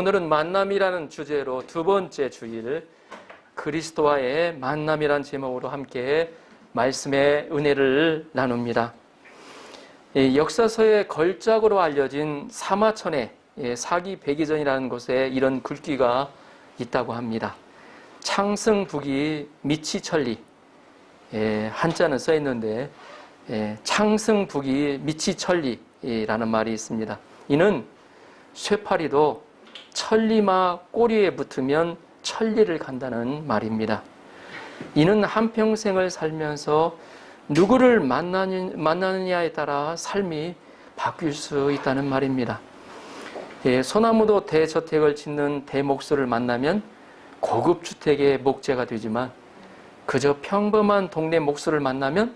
오늘은 만남이라는 주제로 두 번째 주일 그리스도와의 만남이란 제목으로 함께 말씀의 은혜를 나눕니다. 역사서의 걸작으로 알려진 사마천의 사기 백의전이라는 곳에 이런 글귀가 있다고 합니다. 창승북이 미치천리, 한자는 써 있는데 창승북이 미치천리라는 말이 있습니다. 이는 쇠파리도 천리마 꼬리에 붙으면 천리를 간다는 말입니다. 이는 한평생을 살면서 누구를 만나느냐에 따라 삶이 바뀔 수 있다는 말입니다. 소나무도 대저택을 짓는 대목수를 만나면 고급 주택의 목재가 되지만 그저 평범한 동네 목수를 만나면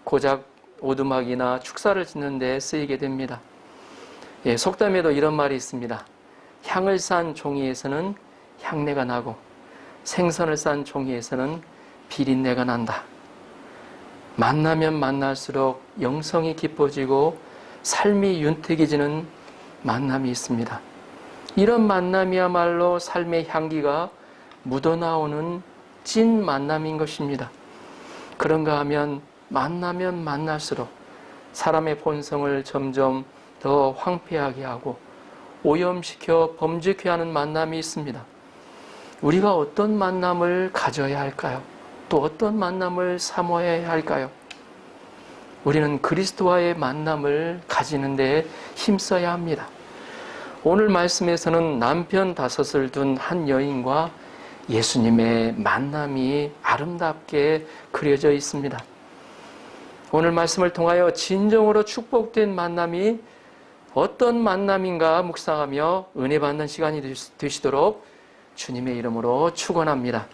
고작 오두막이나 축사를 짓는 데 쓰이게 됩니다. 속담에도 이런 말이 있습니다. 향을 싼 종이에서는 향내가 나고 생선을 싼 종이에서는 비린내가 난다. 만나면 만날수록 영성이 깊어지고 삶이 윤택해지는 만남이 있습니다. 이런 만남이야말로 삶의 향기가 묻어나오는 찐 만남인 것입니다. 그런가 하면 만나면 만날수록 사람의 본성을 점점 더 황폐하게 하고 오염시켜 범죄케 하는 만남이 있습니다. 우리가 어떤 만남을 가져야 할까요? 또 어떤 만남을 사모해야 할까요? 우리는 그리스도와의 만남을 가지는 데 힘써야 합니다. 오늘 말씀에서는 남편 5을 둔 한 여인과 예수님의 만남이 아름답게 그려져 있습니다. 오늘 말씀을 통하여 진정으로 축복된 만남이 어떤 만남인가 묵상하며 은혜 받는 시간이 되시도록 주님의 이름으로 축원합니다.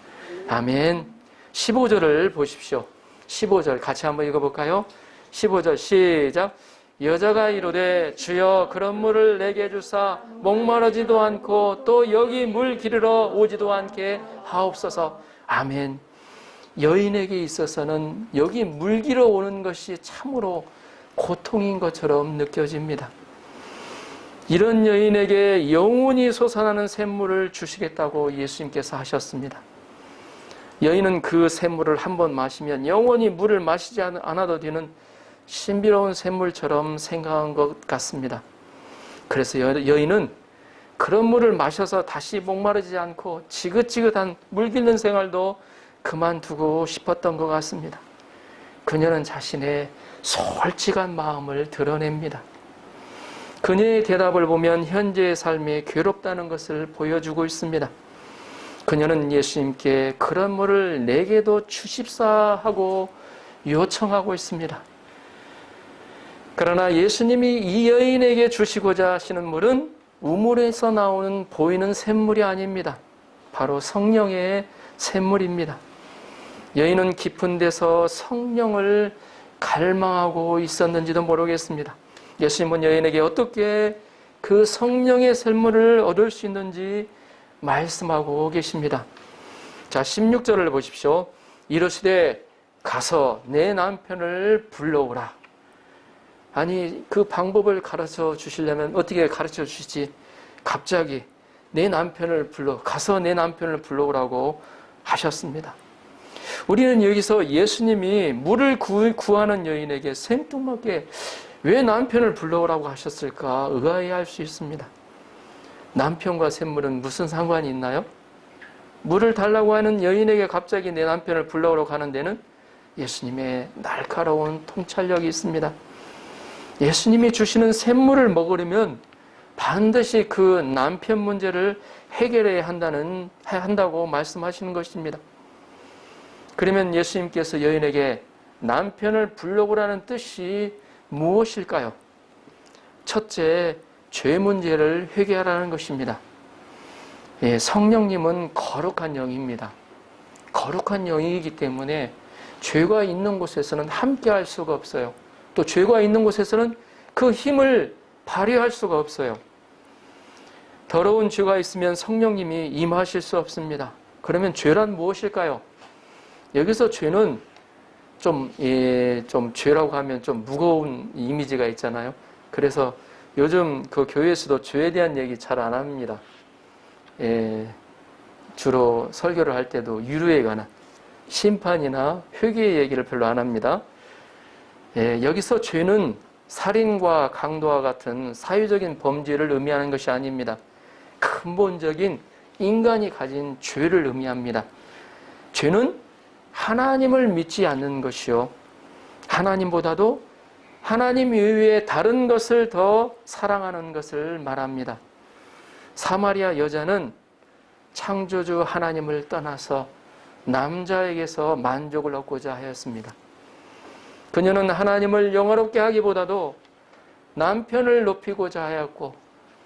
아멘. 15절을 보십시오. 15절 같이 한번 읽어볼까요? 15절 시작. 여자가 이르되 주여 그런 물을 내게 주사 목마르지도 않고 또 여기 물 기르러 오지도 않게 하옵소서. 아멘. 여인에게 있어서는 여기 물 기르러 오는 것이 참으로 고통인 것처럼 느껴집니다. 이런 여인에게 영원히 솟아나는 샘물을 주시겠다고 예수님께서 하셨습니다. 여인은 그 샘물을 한번 마시면 영원히 물을 마시지 않아도 되는 신비로운 샘물처럼 생각한 것 같습니다. 그래서 여인은 그런 물을 마셔서 다시 목마르지 않고 지긋지긋한 물 기르는 생활도 그만두고 싶었던 것 같습니다. 그녀는 자신의 솔직한 마음을 드러냅니다. 그녀의 대답을 보면 현재의 삶이 괴롭다는 것을 보여주고 있습니다. 그녀는 예수님께 그런 물을 내게도 주십사 하고 요청하고 있습니다. 그러나 예수님이 이 여인에게 주시고자 하시는 물은 우물에서 나오는 보이는 샘물이 아닙니다. 바로 성령의 샘물입니다. 여인은 깊은 데서 성령을 갈망하고 있었는지도 모르겠습니다. 예수님은 여인에게 어떻게 그 성령의 샘물을 얻을 수 있는지 말씀하고 계십니다. 자, 16절을 보십시오. 이르시되 가서 내 남편을 불러오라. 아니, 그 방법을 가르쳐 주시려면 어떻게 가르쳐 주시지? 갑자기 가서 내 남편을 불러오라고 하셨습니다. 우리는 여기서 예수님이 물을 구하는 여인에게 생뚱맞게 왜 남편을 불러오라고 하셨을까 의아해할 수 있습니다. 남편과 샘물은 무슨 상관이 있나요? 물을 달라고 하는 여인에게 갑자기 내 남편을 불러오라고 하는 데는 예수님의 날카로운 통찰력이 있습니다. 예수님이 주시는 샘물을 먹으려면 반드시 그 남편 문제를 해결해야 한다고 말씀하시는 것입니다. 그러면 예수님께서 여인에게 남편을 불러오라는 뜻이 무엇일까요? 첫째, 죄 문제를 회개하라는 것입니다. 성령님은 거룩한 영입니다. 거룩한 영이기 때문에 죄가 있는 곳에서는 함께 할 수가 없어요. 또 죄가 있는 곳에서는 그 힘을 발휘할 수가 없어요. 더러운 죄가 있으면 성령님이 임하실 수 없습니다. 그러면 죄란 무엇일까요? 여기서 죄는 좀 죄라고 하면 좀 무거운 이미지가 있잖아요. 그래서 요즘 그 교회에서도 죄에 대한 얘기 잘 안 합니다. 주로 설교를 할 때도 유료에 관한 심판이나 회개의 얘기를 별로 안 합니다. 여기서 죄는 살인과 강도와 같은 사유적인 범죄를 의미하는 것이 아닙니다. 근본적인 인간이 가진 죄를 의미합니다. 죄는 하나님을 믿지 않는 것이요, 하나님보다도 하나님 이외에 다른 것을 더 사랑하는 것을 말합니다. 사마리아 여자는 창조주 하나님을 떠나서 남자에게서 만족을 얻고자 하였습니다. 그녀는 하나님을 영화롭게 하기보다도 남편을 높이고자 하였고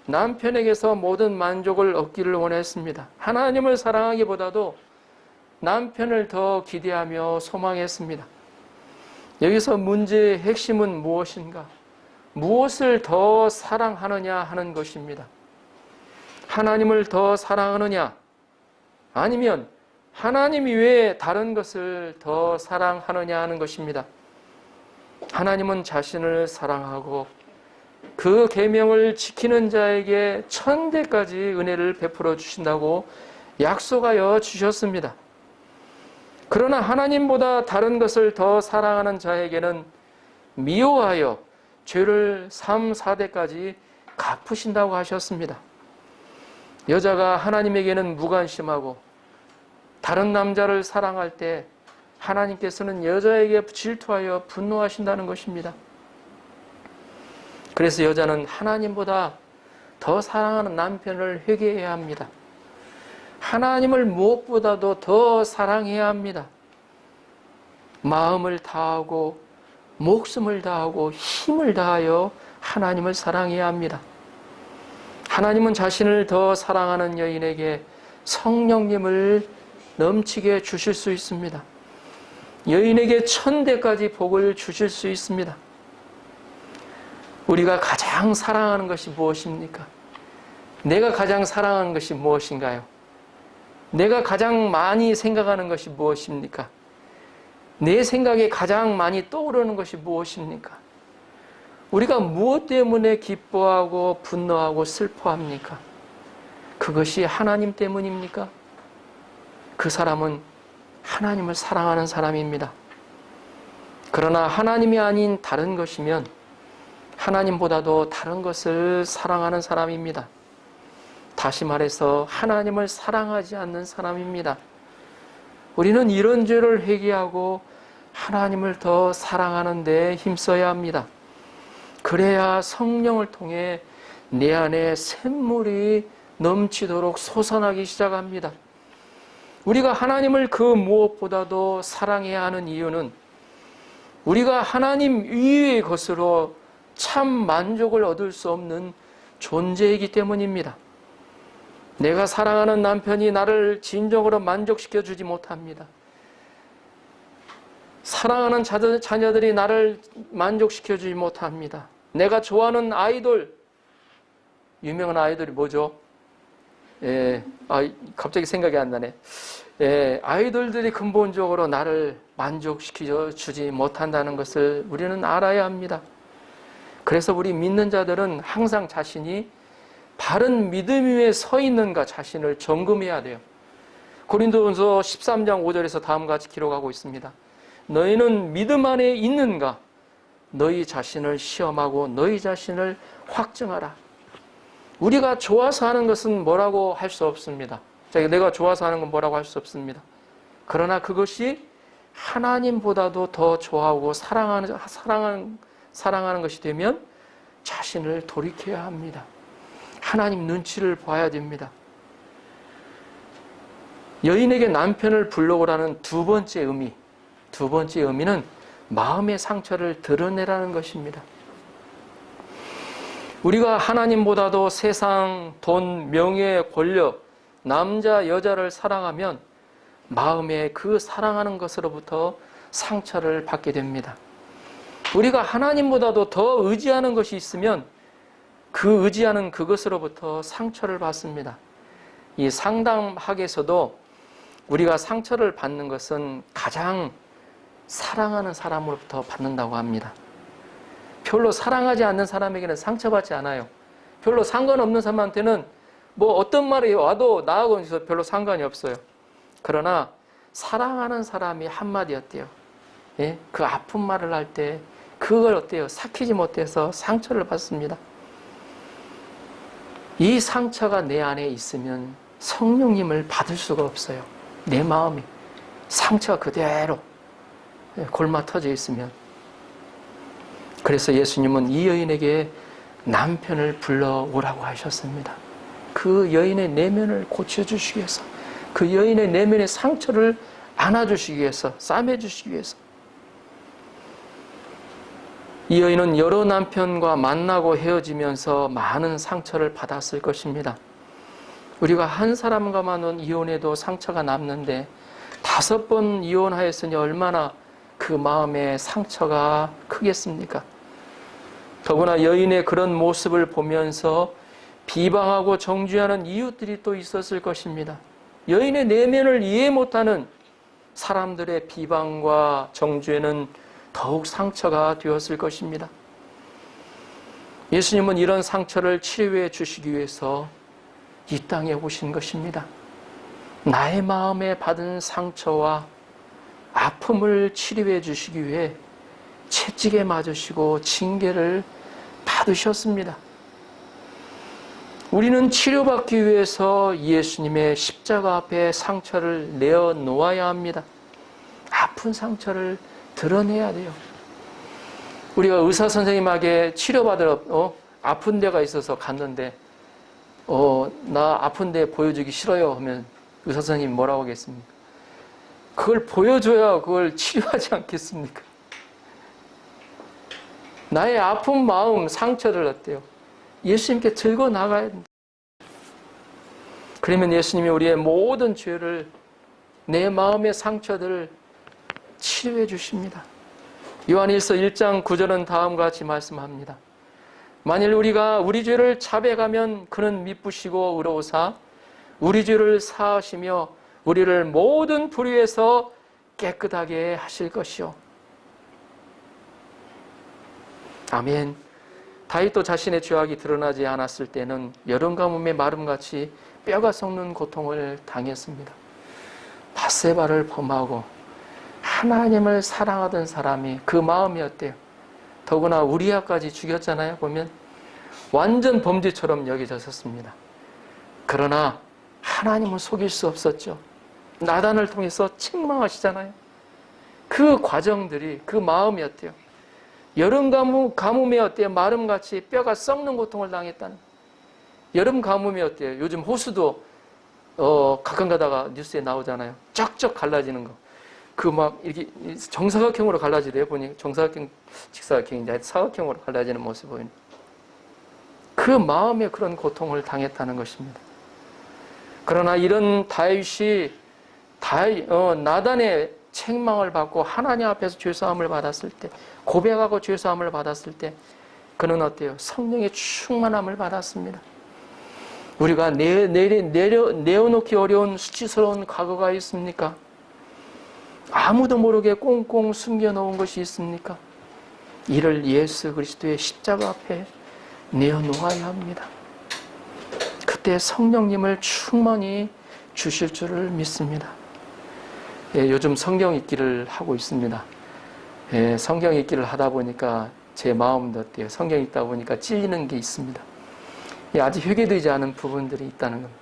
남편에게서 모든 만족을 얻기를 원했습니다. 하나님을 사랑하기보다도 남편을 더 기대하며 소망했습니다. 여기서 문제의 핵심은 무엇인가? 무엇을 더 사랑하느냐 하는 것입니다. 하나님을 더 사랑하느냐? 아니면 하나님 이외에 다른 것을 더 사랑하느냐 하는 것입니다. 하나님은 자신을 사랑하고 그 계명을 지키는 자에게 천대까지 은혜를 베풀어 주신다고 약속하여 주셨습니다. 그러나 하나님보다 다른 것을 더 사랑하는 자에게는 미워하여 죄를 3, 4대까지 갚으신다고 하셨습니다. 여자가 하나님에게는 무관심하고 다른 남자를 사랑할 때 하나님께서는 여자에게 질투하여 분노하신다는 것입니다. 그래서 여자는 하나님보다 더 사랑하는 남편을 회개해야 합니다. 하나님을 무엇보다도 더 사랑해야 합니다. 마음을 다하고 목숨을 다하고 힘을 다하여 하나님을 사랑해야 합니다. 하나님은 자신을 더 사랑하는 여인에게 성령님을 넘치게 주실 수 있습니다. 여인에게 천대까지 복을 주실 수 있습니다. 우리가 가장 사랑하는 것이 무엇입니까? 내가 가장 사랑하는 것이 무엇인가요? 내가 가장 많이 생각하는 것이 무엇입니까? 내 생각에 가장 많이 떠오르는 것이 무엇입니까? 우리가 무엇 때문에 기뻐하고 분노하고 슬퍼합니까? 그것이 하나님 때문입니까? 그 사람은 하나님을 사랑하는 사람입니다. 그러나 하나님이 아닌 다른 것이면 하나님보다도 다른 것을 사랑하는 사람입니다. 다시 말해서 하나님을 사랑하지 않는 사람입니다. 우리는 이런 죄를 회개하고 하나님을 더 사랑하는 데 힘써야 합니다. 그래야 성령을 통해 내 안에 샘물이 넘치도록 솟아나기 시작합니다. 우리가 하나님을 그 무엇보다도 사랑해야 하는 이유는 우리가 하나님 이외의 것으로 참 만족을 얻을 수 없는 존재이기 때문입니다. 내가 사랑하는 남편이 나를 진정으로 만족시켜 주지 못합니다. 사랑하는 자녀들이 나를 만족시켜 주지 못합니다. 내가 좋아하는 아이돌, 유명한 아이돌이 뭐죠? 갑자기 생각이 안 나네. 아이돌들이 근본적으로 나를 만족시켜 주지 못한다는 것을 우리는 알아야 합니다. 그래서 우리 믿는 자들은 항상 자신이 바른 믿음 위에 서 있는가 자신을 점검해야 돼요. 고린도전서 13장 5절에서 다음과 같이 기록하고 있습니다. 너희는 믿음 안에 있는가? 너희 자신을 시험하고 너희 자신을 확증하라. 우리가 좋아서 하는 것은 뭐라고 할 수 없습니다. 내가 좋아서 하는 건 뭐라고 할 수 없습니다. 그러나 그것이 하나님보다도 더 좋아하고 사랑하는 것이 되면 자신을 돌이켜야 합니다. 하나님 눈치를 봐야 됩니다. 여인에게 남편을 불러오라는 두 번째 의미는 마음의 상처를 드러내라는 것입니다. 우리가 하나님보다도 세상, 돈, 명예, 권력, 남자, 여자를 사랑하면 마음에 그 사랑하는 것으로부터 상처를 받게 됩니다. 우리가 하나님보다도 더 의지하는 것이 있으면 그 의지하는 그것으로부터 상처를 받습니다. 이 상담학에서도 우리가 상처를 받는 것은 가장 사랑하는 사람으로부터 받는다고 합니다. 별로 사랑하지 않는 사람에게는 상처받지 않아요. 별로 상관없는 사람한테는 뭐 어떤 말이 와도 나하고는 별로 상관이 없어요. 그러나 사랑하는 사람이 한마디 어때요? 예? 그 아픈 말을 할 때 그걸 어때요? 삭히지 못해서 상처를 받습니다. 이 상처가 내 안에 있으면 성령님을 받을 수가 없어요. 내 마음이 상처가 그대로 골마 터져 있으면. 그래서 예수님은 이 여인에게 남편을 불러오라고 하셨습니다. 그 여인의 내면을 고쳐주시기 위해서, 그 여인의 내면의 상처를 안아주시기 위해서, 싸매주시기 위해서. 이 여인은 여러 남편과 만나고 헤어지면서 많은 상처를 받았을 것입니다. 우리가 한 사람과만은 이혼해도 상처가 남는데 5번 이혼하였으니 얼마나 그 마음의 상처가 크겠습니까? 더구나 여인의 그런 모습을 보면서 비방하고 정죄하는 이웃들이 또 있었을 것입니다. 여인의 내면을 이해 못하는 사람들의 비방과 정죄는 더욱 상처가 되었을 것입니다. 예수님은 이런 상처를 치료해 주시기 위해서 이 땅에 오신 것입니다. 나의 마음에 받은 상처와 아픔을 치료해 주시기 위해 채찍에 맞으시고 징계를 받으셨습니다. 우리는 치료받기 위해서 예수님의 십자가 앞에 상처를 내어놓아야 합니다. 아픈 상처를 드러내야 돼요. 우리가 의사 선생님에게 치료받으러 아픈 데가 있어서 갔는데 나 아픈 데 보여주기 싫어요 하면 의사 선생님이 뭐라고 하겠습니까? 그걸 보여줘야 그걸 치료하지 않겠습니까? 나의 아픈 마음, 상처를 어때요? 예수님께 들고 나가야 된다. 그러면 예수님이 우리의 모든 죄를, 내 마음의 상처들을 치료해 주십니다. 요한일서 1장 9절은 다음과 같이 말씀합니다. 만일 우리가 우리 죄를 자백하면 그는 미쁘시고 의로우사 우리 죄를 사하시며 우리를 모든 불의에서 깨끗하게 하실 것이요. 아멘. 다윗도 자신의 죄악이 드러나지 않았을 때는 여름 가뭄의 마름같이 뼈가 썩는 고통을 당했습니다. 밧세바를 범하고 하나님을 사랑하던 사람이 그 마음이 어때요? 더구나 우리아까지 죽였잖아요. 보면 완전 범죄처럼 여겨졌었습니다. 그러나 하나님은 속일 수 없었죠. 나단을 통해서 책망하시잖아요. 그 과정들이, 그 마음이 어때요? 여름 가뭄에 어때요? 마름같이 뼈가 썩는 고통을 당했다는. 여름 가뭄이 어때요? 요즘 호수도 가끔 가다가 뉴스에 나오잖아요. 쩍쩍 갈라지는 거. 그 막 이렇게 정사각형으로 갈라지대요. 보니 정사각형, 직사각형인데 사각형으로 갈라지는 모습 보이는. 그 마음에 그런 고통을 당했다는 것입니다. 그러나 이런 다윗이 나단의 책망을 받고 하나님 앞에서 죄사함을 받았을 때, 고백하고 죄사함을 받았을 때 그는 어때요? 성령의 충만함을 받았습니다. 우리가 내어놓기 어려운 수치스러운 과거가 있습니까? 아무도 모르게 꽁꽁 숨겨놓은 것이 있습니까? 이를 예수 그리스도의 십자가 앞에 내어놓아야 합니다. 그때 성령님을 충만히 주실 줄을 믿습니다. 예, 요즘 성경 읽기를 하고 있습니다. 예, 성경 읽기를 하다 보니까 제 마음도 어때요? 성경 읽다 보니까 찔리는 게 있습니다. 예, 아직 회개되지 않은 부분들이 있다는 겁니다.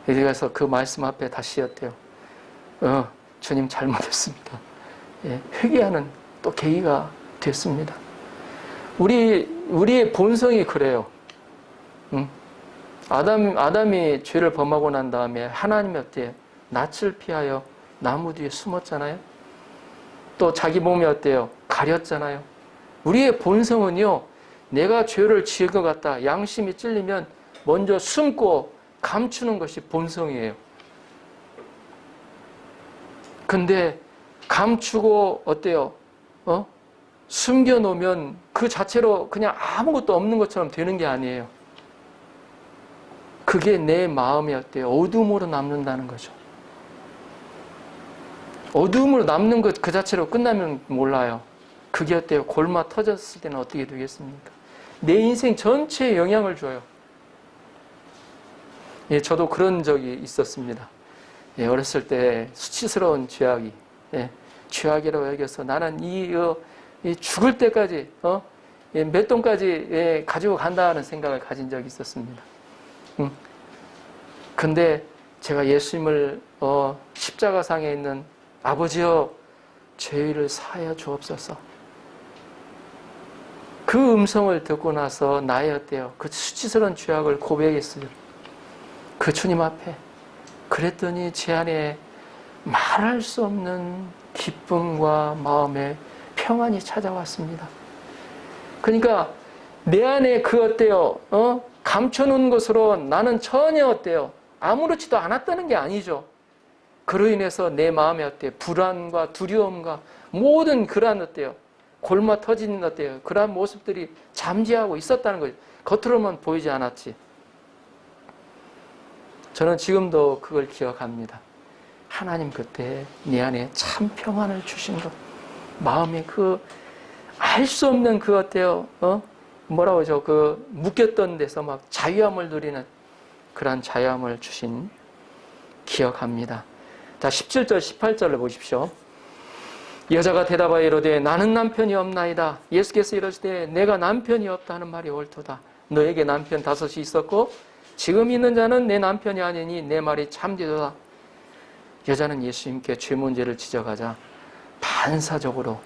그래서 그 말씀 앞에 다시 어때요? 주님 잘못했습니다. 예, 회개하는 또 계기가 됐습니다. 우리의 본성이 그래요. 아담이 죄를 범하고 난 다음에 하나님이 어때요? 낯을 피하여 나무 뒤에 숨었잖아요. 또 자기 몸이 어때요? 가렸잖아요. 우리의 본성은요, 내가 죄를 지은 것 같다, 양심이 찔리면 먼저 숨고 감추는 것이 본성이에요. 근데 감추고 어때요? 숨겨놓으면 그 자체로 그냥 아무것도 없는 것처럼 되는 게 아니에요. 그게 내 마음이 어때요? 어둠으로 남는다는 거죠. 어둠으로 남는 것 그 자체로 끝나면 몰라요. 그게 어때요? 골마 터졌을 때는 어떻게 되겠습니까? 내 인생 전체에 영향을 줘요. 예, 저도 그런 적이 있었습니다. 예, 어렸을 때 수치스러운 죄악이, 예, 죄악이라고 여겨서 나는 이 죽을 때까지, 예, 몇 돈까지, 예, 가지고 간다는 생각을 가진 적이 있었습니다. 근데 제가 예수님을, 십자가상에 있는 아버지여, 죄를 사하여 주옵소서. 그 음성을 듣고 나서 나의 어때요? 그 수치스러운 죄악을 고백했어요. 그 주님 앞에. 그랬더니 제 안에 말할 수 없는 기쁨과 마음의 평안이 찾아왔습니다. 그러니까 내 안에 그 어때요? 감춰놓은 것으로 나는 전혀 어때요? 아무렇지도 않았다는 게 아니죠. 그로 인해서 내 마음에 어때요? 불안과 두려움과 모든 그러한 어때요? 골마 터지는 어때요? 그러한 모습들이 잠재하고 있었다는 거죠. 겉으로만 보이지 않았지. 저는 지금도 그걸 기억합니다. 하나님 그때 내 안에 참 평안을 주신 것, 마음에 그 알 수 없는 그 어때요? 뭐라고 하죠? 그 묶였던 데서 막 자유함을 누리는 그러한 자유함을 주신 기억합니다. 자, 17절, 18절을 보십시오. 여자가 대답하여 이르되 나는 남편이 없나이다. 예수께서 이르시되 내가 남편이 없다 하는 말이 옳도다. 너에게 남편 5이 있었고 지금 있는 자는 내 남편이 아니니 내 말이 참되도다. 여자는 예수님께 죄 문제를 지적하자 반사적으로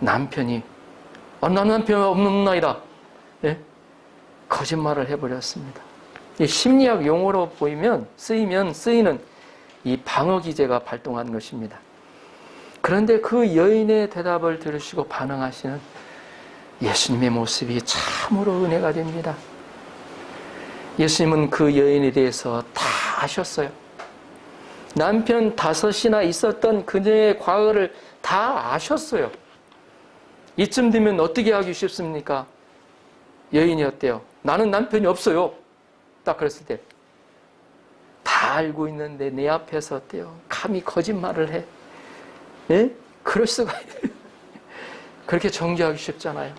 남편이 난 남편이 없나이다. 예? 거짓말을 해버렸습니다. 이 심리학 용어로 쓰이는 이 방어 기제가 발동한 것입니다. 그런데 그 여인의 대답을 들으시고 반응하시는 예수님의 모습이 참으로 은혜가 됩니다. 예수님은 그 여인에 대해서 다 아셨어요. 남편 5이나 있었던 그녀의 과거를 다 아셨어요. 이쯤 되면 어떻게 하기 쉽습니까? 여인이 어때요? 나는 남편이 없어요. 딱 그랬을 때 다 알고 있는데 내 앞에서 어때요? 감히 거짓말을 해. 예? 그럴 수가 그렇게 정죄하기 쉽잖아요.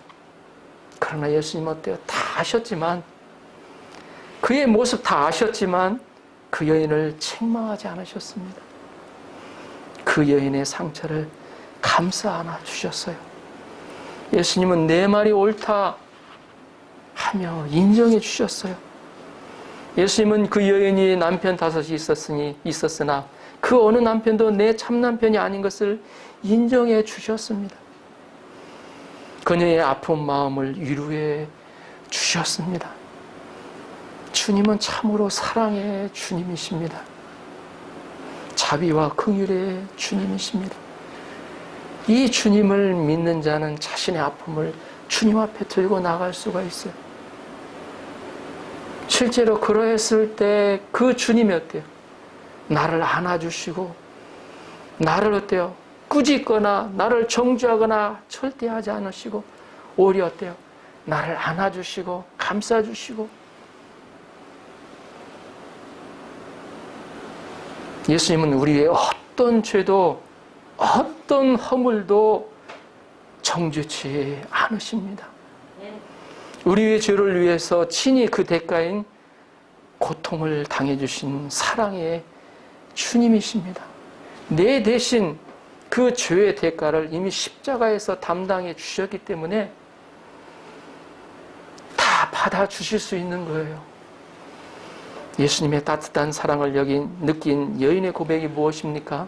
그러나 예수님 어때요? 다 아셨지만 그의 모습 다 아셨지만 그 여인을 책망하지 않으셨습니다. 그 여인의 상처를 감싸 안아주셨어요. 예수님은 내 말이 옳다 하며 인정해 주셨어요. 예수님은 그 여인이 남편 5이 있었으나 그 어느 남편도 내 참남편이 아닌 것을 인정해 주셨습니다. 그녀의 아픈 마음을 위로해 주셨습니다. 주님은 참으로 사랑의 주님이십니다. 자비와 긍휼의 주님이십니다. 이 주님을 믿는 자는 자신의 아픔을 주님 앞에 들고 나갈 수가 있어요. 실제로 그러했을 때 그 주님이 어때요? 나를 안아주시고 나를 어때요? 꾸짖거나 나를 정죄하거나 절대 하지 않으시고 오히려 어때요? 나를 안아주시고 감싸주시고 예수님은 우리의 어떤 죄도 어떤 허물도 정죄치 않으십니다. 우리의 죄를 위해서 친히 그 대가인 고통을 당해주신 사랑의 주님이십니다. 내 대신 그 죄의 대가를 이미 십자가에서 담당해 주셨기 때문에 다 받아주실 수 있는 거예요. 예수님의 따뜻한 사랑을 느낀 여인의 고백이 무엇입니까?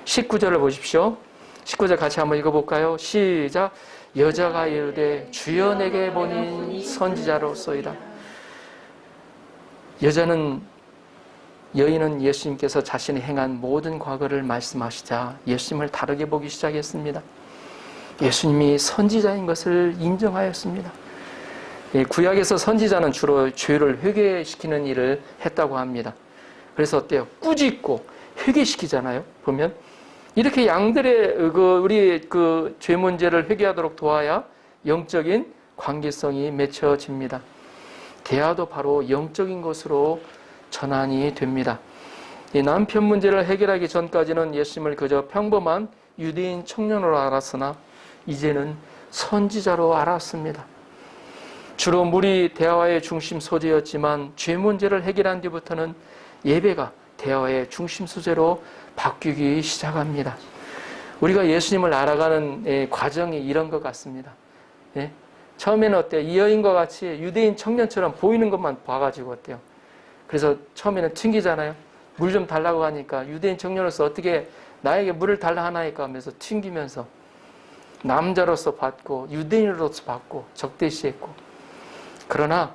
19절을 보십시오. 19절 같이 한번 읽어볼까요? 시작. 여자가 이르되 주여 내게 보니 선지자로소이다. 여인은 예수님께서 자신이 행한 모든 과거를 말씀하시자 예수님을 다르게 보기 시작했습니다. 예수님이 선지자인 것을 인정하였습니다. 구약에서 선지자는 주로 죄를 회개시키는 일을 했다고 합니다. 그래서 어때요? 꾸짖고 회개시키잖아요. 보면 이렇게 양들의 우리 죄 문제를 회개하도록 도와야 영적인 관계성이 맺혀집니다. 대화도 바로 영적인 것으로 전환이 됩니다. 이 남편 문제를 해결하기 전까지는 예수님을 그저 평범한 유대인 청년으로 알았으나 이제는 선지자로 알았습니다. 주로 물이 대화의 중심 소재였지만 죄 문제를 해결한 뒤부터는 예배가 대화의 중심 소재로 바뀌기 시작합니다. 우리가 예수님을 알아가는 과정이 이런 것 같습니다. 예? 처음에는 어때요? 이 여인과 같이 유대인 청년처럼 보이는 것만 봐가지고 어때요? 그래서 처음에는 튕기잖아요. 물 좀 달라고 하니까 유대인 청년으로서 어떻게 나에게 물을 달라 하나이까 하면서 튕기면서 남자로서 받고 유대인으로서 받고 적대시했고, 그러나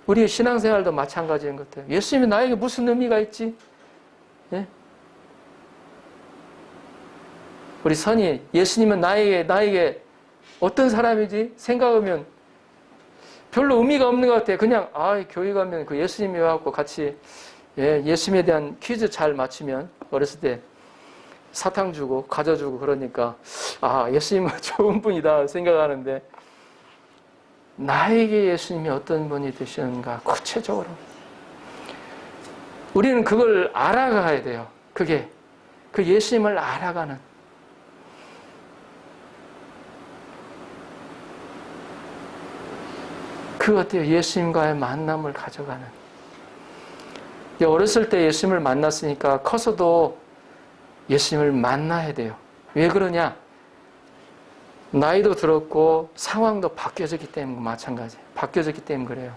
우리의 신앙생활도 마찬가지인 것 같아요. 예수님이 나에게 무슨 의미가 있지? 예? 우리 선이 예수님은 나에게 어떤 사람이지? 생각하면 별로 의미가 없는 것 같아요. 그냥 교회 가면 그 예수님이 와갖고 같이 예수님에 대한 퀴즈 잘 맞추면 어렸을 때 사탕 주고 과자 주고 그러니까 예수님은 좋은 분이다 생각하는데, 나에게 예수님이 어떤 분이 되시는가 구체적으로 우리는 그걸 알아가야 돼요. 그게 그 예수님을 알아가는, 그 어때요? 예수님과의 만남을 가져가는. 어렸을 때 예수님을 만났으니까 커서도 예수님을 만나야 돼요. 왜 그러냐? 나이도 들었고 상황도 바뀌어졌기 때문에 마찬가지예요. 바뀌어졌기 때문에 그래요.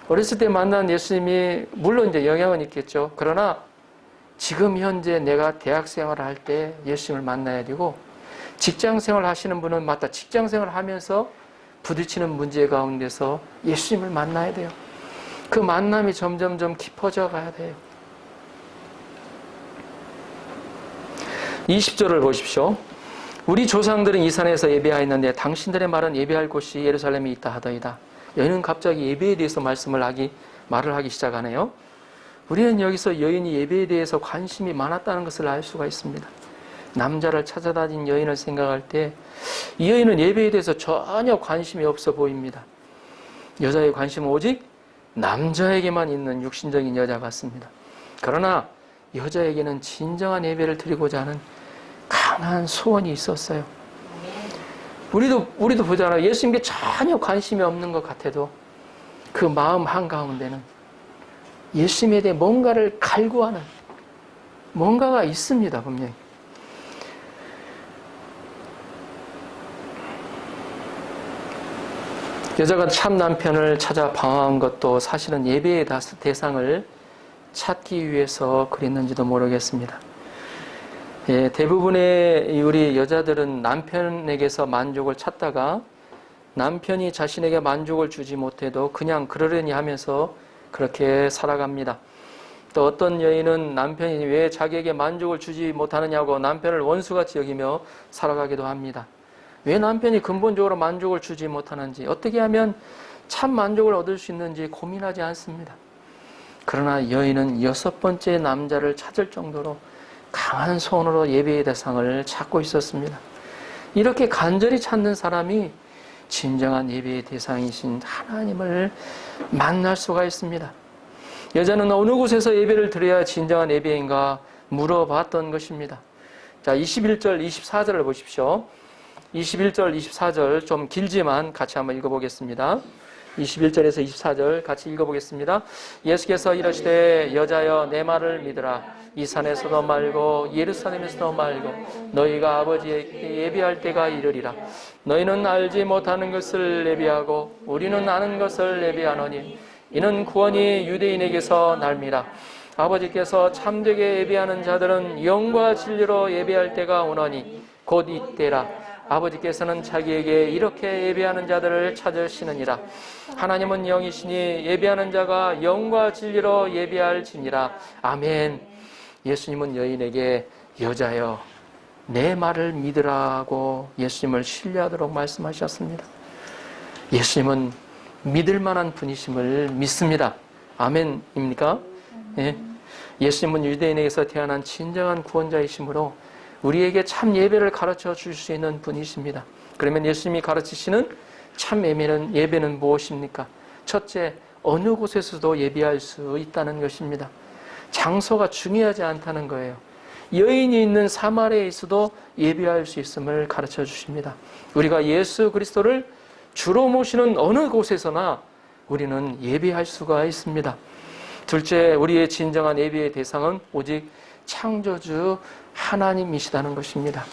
어렸을 때 만난 예수님이 물론 이제 영향은 있겠죠. 그러나 지금 현재 내가 대학생활을 할 때 예수님을 만나야 되고, 직장생활 하시는 분은 맞다. 직장생활 하면서 부딪히는 문제 가운데서 예수님을 만나야 돼요. 그 만남이 점점점 깊어져 가야 돼요. 20절을 보십시오. 우리 조상들은 이 산에서 예배하였는데 당신들의 말은 예배할 곳이 예루살렘에 있다 하더이다. 여인은 갑자기 예배에 대해서 말을 하기 시작하네요. 우리는 여기서 여인이 예배에 대해서 관심이 많았다는 것을 알 수가 있습니다. 남자를 찾아다닌 여인을 생각할 때 이 여인은 예배에 대해서 전혀 관심이 없어 보입니다. 여자의 관심은 오직 남자에게만 있는 육신적인 여자 같습니다. 그러나 여자에게는 진정한 예배를 드리고자 하는 강한 소원이 있었어요. 우리도 보잖아요. 예수님께 전혀 관심이 없는 것 같아도 그 마음 한가운데는 예수님에 대해 뭔가를 갈구하는 뭔가가 있습니다. 분명히. 여자가 참 남편을 찾아 방황한 것도 사실은 예배의 대상을 찾기 위해서 그랬는지도 모르겠습니다. 대부분의 우리 여자들은 남편에게서 만족을 찾다가 남편이 자신에게 만족을 주지 못해도 그냥 그러려니 하면서 그렇게 살아갑니다. 또 어떤 여인은 남편이 왜 자기에게 만족을 주지 못하느냐고 남편을 원수같이 여기며 살아가기도 합니다. 왜 남편이 근본적으로 만족을 주지 못하는지, 어떻게 하면 참 만족을 얻을 수 있는지 고민하지 않습니다. 그러나 여인은 6번째 남자를 찾을 정도로 강한 소원으로 예배의 대상을 찾고 있었습니다. 이렇게 간절히 찾는 사람이 진정한 예배의 대상이신 하나님을 만날 수가 있습니다. 여자는 어느 곳에서 예배를 드려야 진정한 예배인가 물어봤던 것입니다. 자, 21절, 24절을 보십시오. 21절, 24절 좀 길지만 같이 한번 읽어보겠습니다. 21절에서 24절 같이 읽어보겠습니다. 예수께서 이르시되 여자여 내 말을 믿으라. 이 산에서도 말고 예루살렘에서도 말고 너희가 아버지에게 예배할 때가 이르리라. 너희는 알지 못하는 것을 예배하고 우리는 아는 것을 예배하노니 이는 구원이 유대인에게서 날미라. 아버지께서 참되게 예배하는 자들은 영과 진리로 예배할 때가 오노니 곧 이때라. 아버지께서는 자기에게 이렇게 예배하는 자들을 찾으시느니라. 하나님은 영이시니 예배하는 자가 영과 진리로 예배할지니라. 아멘. 예수님은 여인에게 여자여 내 말을 믿으라고 예수님을 신뢰하도록 말씀하셨습니다. 예수님은 믿을 만한 분이심을 믿습니다. 아멘입니까? 예. 예수님은 유대인에게서 태어난 진정한 구원자이시므로 우리에게 참 예배를 가르쳐 줄 수 있는 분이십니다. 그러면 예수님이 가르치시는 참 예배는 무엇입니까? 첫째, 어느 곳에서도 예배할 수 있다는 것입니다. 장소가 중요하지 않다는 거예요. 여인이 있는 사마리아에 있어도 예배할 수 있음을 가르쳐 주십니다. 우리가 예수 그리스도를 주로 모시는 어느 곳에서나 우리는 예배할 수가 있습니다. 둘째, 우리의 진정한 예배의 대상은 오직 창조주 하나님이시다는 것입니다.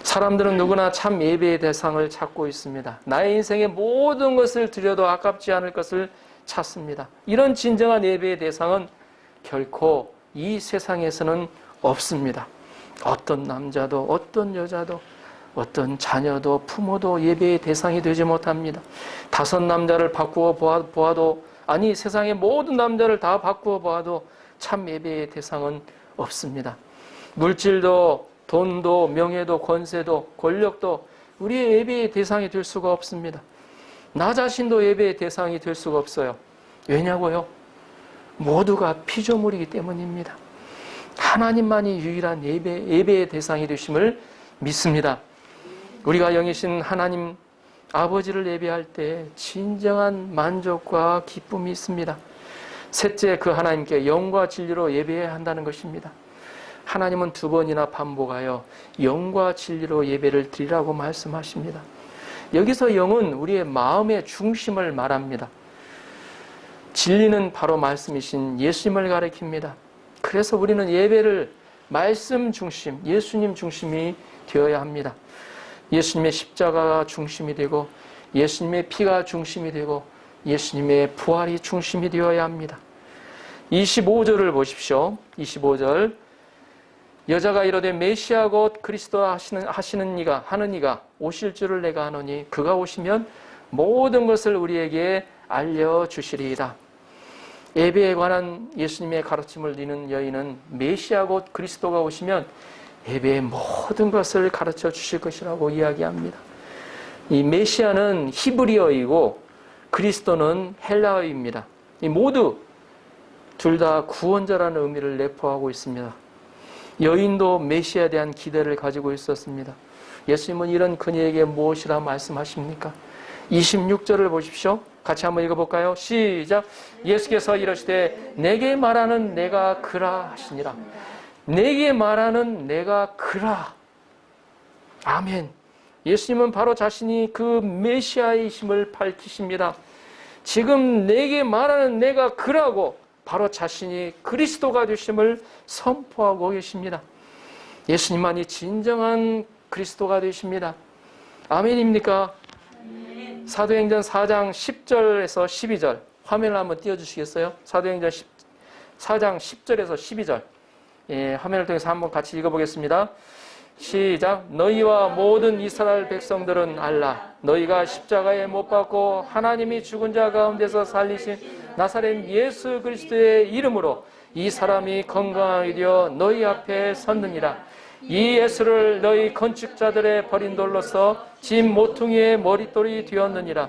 사람들은 누구나 참 예배의 대상을 찾고 있습니다. 나의 인생의 모든 것을 드려도 아깝지 않을 것을 찾습니다. 이런 진정한 예배의 대상은 결코 이 세상에서는 없습니다. 어떤 남자도 어떤 여자도 어떤 자녀도 부모도 예배의 대상이 되지 못합니다. 5 남자를 바꾸어 보아도 아니 세상의 모든 남자를 다 바꾸어 보아도 참 예배의 대상은 없습니다. 물질도 돈도 명예도 권세도 권력도 우리의 예배의 대상이 될 수가 없습니다. 나 자신도 예배의 대상이 될 수가 없어요. 왜냐고요? 모두가 피조물이기 때문입니다. 하나님만이 유일한 예배의 대상이 되심을 믿습니다. 우리가 영이신 하나님 아버지를 예배할 때 진정한 만족과 기쁨이 있습니다. 셋째, 그 하나님께 영과 진리로 예배해야 한다는 것입니다. 하나님은 2번이나 반복하여 영과 진리로 예배를 드리라고 말씀하십니다. 여기서 영은 우리의 마음의 중심을 말합니다. 진리는 바로 말씀이신 예수님을 가리킵니다. 그래서 우리는 예배를 말씀 중심, 예수님 중심이 되어야 합니다. 예수님의 십자가가 중심이 되고 예수님의 피가 중심이 되고 예수님의 부활이 중심이 되어야 합니다. 25절을 보십시오. 25절. 여자가 이르되 메시아 곧 그리스도 하는 이가 오실 줄을 내가 아노니 그가 오시면 모든 것을 우리에게 알려주시리이다. 예배에 관한 예수님의 가르침을 듣는 여인은 메시아 곧 그리스도가 오시면 예배의 모든 것을 가르쳐 주실 것이라고 이야기합니다. 이 메시아는 히브리어이고 그리스도는 헬라어입니다. 이 모두 둘 다 구원자라는 의미를 내포하고 있습니다. 여인도 메시아에 대한 기대를 가지고 있었습니다. 예수님은 이런 그녀에게 무엇이라 말씀하십니까? 26절을 보십시오. 같이 한번 읽어볼까요? 시작. 예수께서 이르시되 내게 말하는 내가 그라 하시니라. 내게 말하는 내가 그라. 아멘. 예수님은 바로 자신이 그 메시아이심을 밝히십니다. 지금 내게 말하는 내가 그라고 바로 자신이 그리스도가 되심을 선포하고 계십니다. 예수님만이 진정한 그리스도가 되십니다. 아멘입니까? 아멘. 사도행전 4장 10절에서 12절 화면을 한번 띄워주시겠어요? 사도행전 4장 10절에서 12절 화면을 통해서 한번 같이 읽어보겠습니다. 시작. 너희와 모든 이스라엘 백성들은 알라. 너희가 십자가에 못 박고 하나님이 죽은 자 가운데서 살리신 나사렛 예수 그리스도의 이름으로 이 사람이 건강하게 되어 너희 앞에 섰느니라. 이 예수를 너희 건축자들의 버린 돌로서 집 모퉁이의 머릿돌이 되었느니라.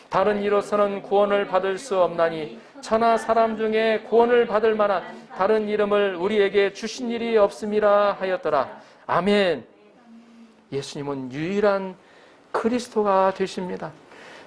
다른 이로서는 구원을 받을 수 없나니 천하 사람 중에 구원을 받을 만한 다른 이름을 우리에게 주신 일이 없음이라 하였더라. 아멘. 예수님은 유일한 그리스도가 되십니다.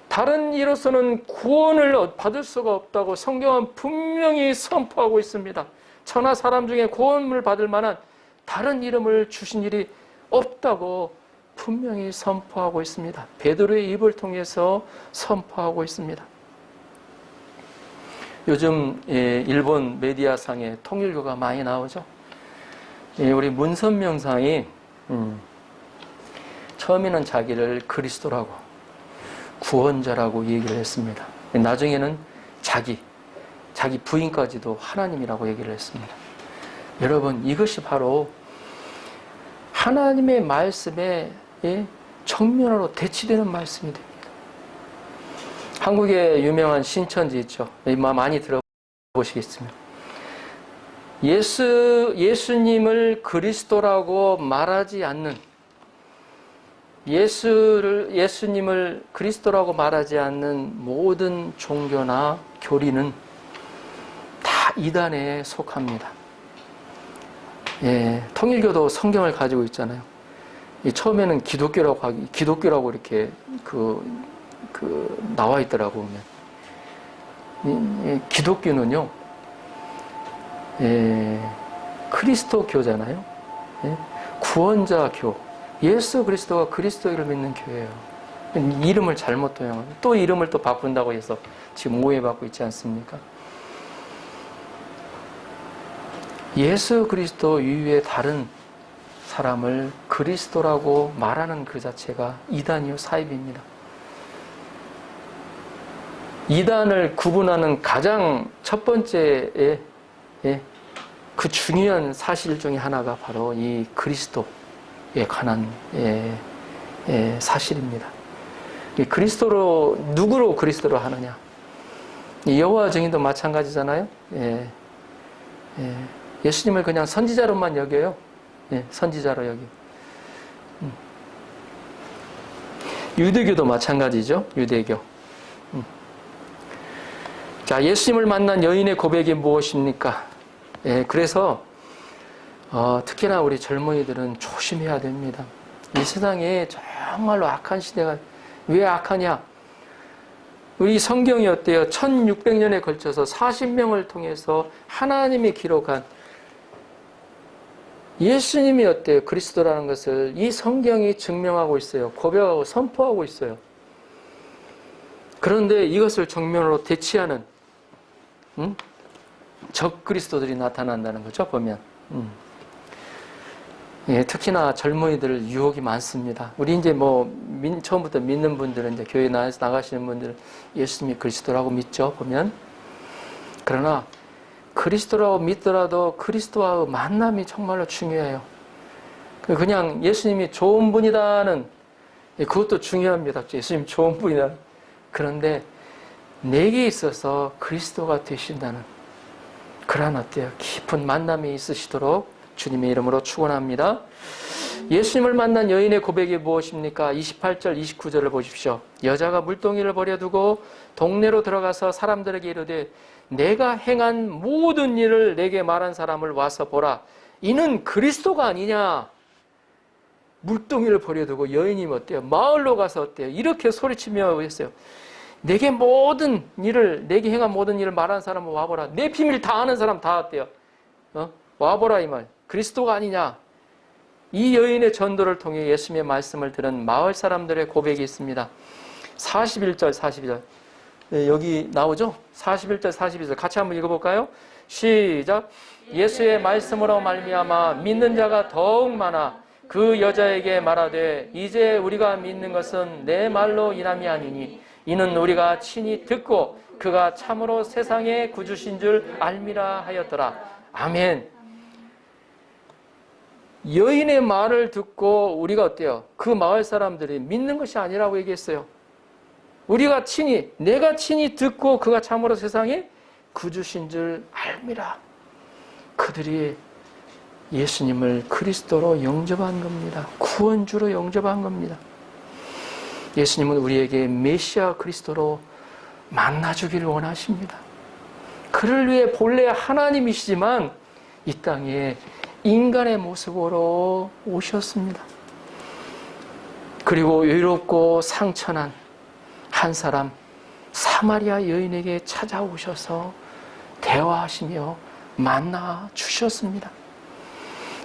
다른 이로서는 구원을 받을 수가 없다고 성경은 분명히 선포하고 있습니다. 천하 사람 중에 구원을 받을 만한 다른 이름을 주신 일이 없다고 분명히 선포하고 있습니다. 베드로의 입을 통해서 선포하고 있습니다. 요즘 일본 메디아상에 통일교가 많이 나오죠. 우리 문선명 상이 처음에는 자기를 그리스도라고 구원자라고 얘기를 했습니다. 나중에는 자기 부인까지도 하나님이라고 얘기를 했습니다. 여러분, 이것이 바로 하나님의 말씀에 정면으로 대치되는 말씀이 됩니다. 한국에 유명한 신천지 있죠. 많이 들어보시겠습니다. 예수님을 그리스도라고 말하지 않는, 예수님을 그리스도라고 말하지 않는 모든 종교나 교리는 다 이단에 속합니다. 통일교도 성경을 가지고 있잖아요. 처음에는 기독교라고 이렇게 나와 있더라고 보면. 기독교는요, 그리스도교잖아요. 구원자 교. 예수 그리스도가 그리스도를 믿는 교회예요. 이름을 잘못 도용하고 또 이름을 또 바꾼다고 해서 지금 오해받고 있지 않습니까? 예수 그리스도 이외에 다른 사람을 그리스도라고 말하는 그 자체가 이단이요 사입입니다. 이단을 구분하는 가장 첫 번째의 그 중요한 사실 중에 하나가 바로 이 그리스도에 관한 사실입니다. 그리스도로, 누구로 그리스도로 하느냐? 여호와 증인도 마찬가지잖아요. 예수님을 그냥 선지자로만 여겨요. 선지자로 여기. 유대교도 마찬가지죠. 유대교. 자, 예수님을 만난 여인의 고백이 무엇입니까? 그래서 특히나 우리 젊은이들은 조심해야 됩니다. 이 세상에 정말로 악한 시대가 왜 악하냐? 우리 성경이 어때요? 1600년에 걸쳐서 40명을 통해서 하나님이 기록한 예수님이 어때요? 그리스도라는 것을 이 성경이 증명하고 있어요. 고백하고 선포하고 있어요. 그런데 이것을 정면으로 대치하는 적 그리스도들이 나타난다는 거죠, 보면. 특히나 젊은이들 유혹이 많습니다. 우리 이제 처음부터 믿는 분들은 이제 교회 나가시는 분들은 예수님이 그리스도라고 믿죠, 보면. 그러나 그리스도라고 믿더라도 그리스도와의 만남이 정말로 중요해요. 그냥 예수님이 좋은 분이다는, 그것도 중요합니다. 예수님 좋은 분이다. 그런데 내게 있어서 그리스도가 되신다는 그러한 어때요? 깊은 만남이 있으시도록 주님의 이름으로 축원합니다. 예수님을 만난 여인의 고백이 무엇입니까? 28절, 29절을 보십시오. 여자가 물동이를 버려두고 동네로 들어가서 사람들에게 이르되 내가 행한 모든 일을 내게 말한 사람을 와서 보라. 이는 그리스도가 아니냐? 물동이를 버려두고 여인이 어때요? 마을로 가서 어때요? 이렇게 소리치며 했어요. 내게 행한 모든 일을 말한 사람은 와보라. 내 비밀 다 아는 사람 다 어때요? 와보라 이 말. 그리스도가 아니냐? 이 여인의 전도를 통해 예수님의 말씀을 들은 마을 사람들의 고백이 있습니다. 41절, 42절. 여기 나오죠? 41절, 42절. 같이 한번 읽어볼까요? 시작. 예수의 말씀으로 말미암아 믿는 자가 더욱 많아 그 여자에게 말하되 이제 우리가 믿는 것은 내 말로 인함이 아니니 이는 우리가 친히 듣고 그가 참으로 세상의 구주신 줄 알미라 하였더라. 아멘. 여인의 말을 듣고 우리가 어때요? 그 마을 사람들이 믿는 것이 아니라고 얘기했어요. 내가 친히 듣고 그가 참으로 세상의 구주신 줄 알미라. 그들이 예수님을 그리스도로 영접한 겁니다. 구원주로 영접한 겁니다. 예수님은 우리에게 메시아 그리스도로 만나주기를 원하십니다. 그를 위해 본래 하나님이시지만 이 땅에 인간의 모습으로 오셨습니다. 그리고 외롭고 상처난 한 사람 사마리아 여인에게 찾아오셔서 대화하시며 만나 주셨습니다.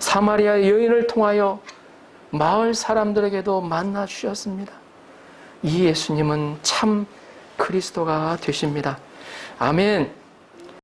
사마리아 여인을 통하여 마을 사람들에게도 만나 주셨습니다. 이 예수님은 참 그리스도가 되십니다. 아멘.